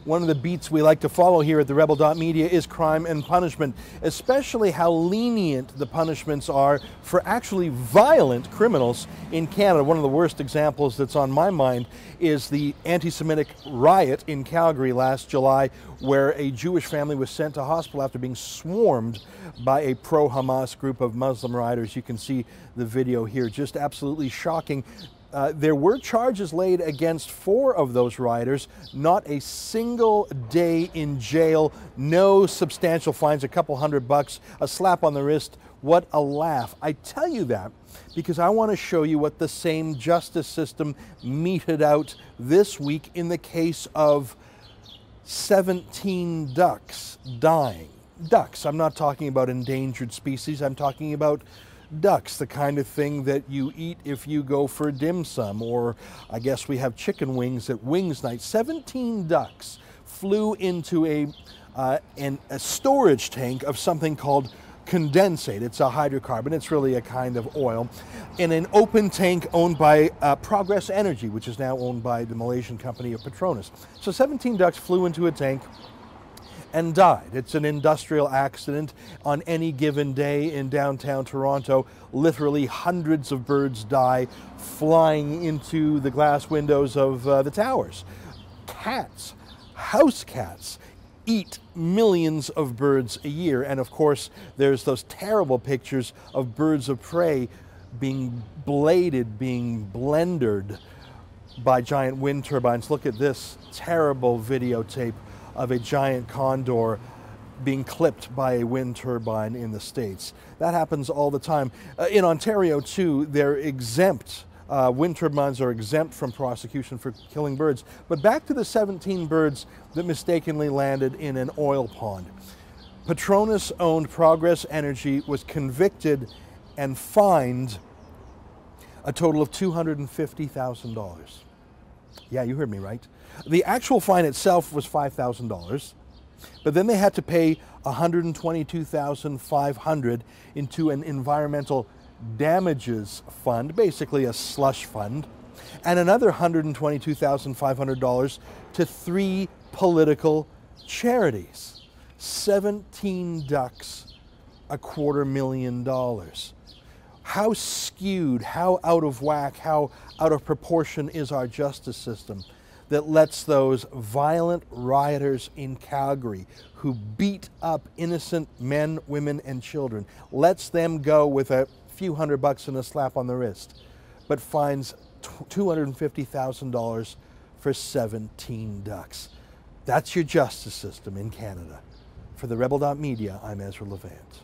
One of the beats we like to follow here at the Rebel.media is crime and punishment, especially how lenient the punishments are for actually violent criminals in Canada. One of the worst examples that's on my mind is the anti-Semitic riot in Calgary last July, where a Jewish family was sent to hospital after being swarmed by a pro-Hamas group of Muslim rioters. You can see the video here, just absolutely shocking. There were charges laid against 4 of those rioters, not a single day in jail, no substantial fines, a couple $100, a slap on the wrist. What a laugh. I tell you that because I want to show you what the same justice system meted out this week in the case of 17 ducks dying. Ducks, I'm not talking about endangered species, I'm talking about ducks, the kind of thing that you eat if you go for dim sum, or I guess we have chicken wings at wings night. 17 ducks flew into a storage tank of something called condensate. It's a hydrocarbon, it's really a kind of oil, in an open tank owned by Progress Energy, which is now owned by the Malaysian company of Petronas. So 17 ducks flew into a tank and died. It's an industrial accident. On any given day in downtown Toronto, literally hundreds of birds die flying into the glass windows of the towers. Cats, house cats, eat millions of birds a year. And of course, there's those terrible pictures of birds of prey being bladed, being blendered by giant wind turbines. Look at this terrible videotape of a giant condor being clipped by a wind turbine in the States. That happens all the time. In Ontario too, they're exempt. Wind turbines are exempt from prosecution for killing birds. But back to the 17 birds that mistakenly landed in an oil pond. Petronas-owned Progress Energy was convicted and fined a total of $250,000. Yeah, you heard me right. The actual fine itself was $5,000, but then they had to pay $122,500 into an environmental damages fund, basically a slush fund, and another $122,500 to 3 political charities. 17 ducks, $250,000. How skewed, how out of whack, how out of proportion is our justice system that lets those violent rioters in Calgary who beat up innocent men, women, and children, lets them go with a few $100 and a slap on the wrist, but fines $250,000 for 17 ducks. That's your justice system in Canada. For the Rebel.media, I'm Ezra Levant.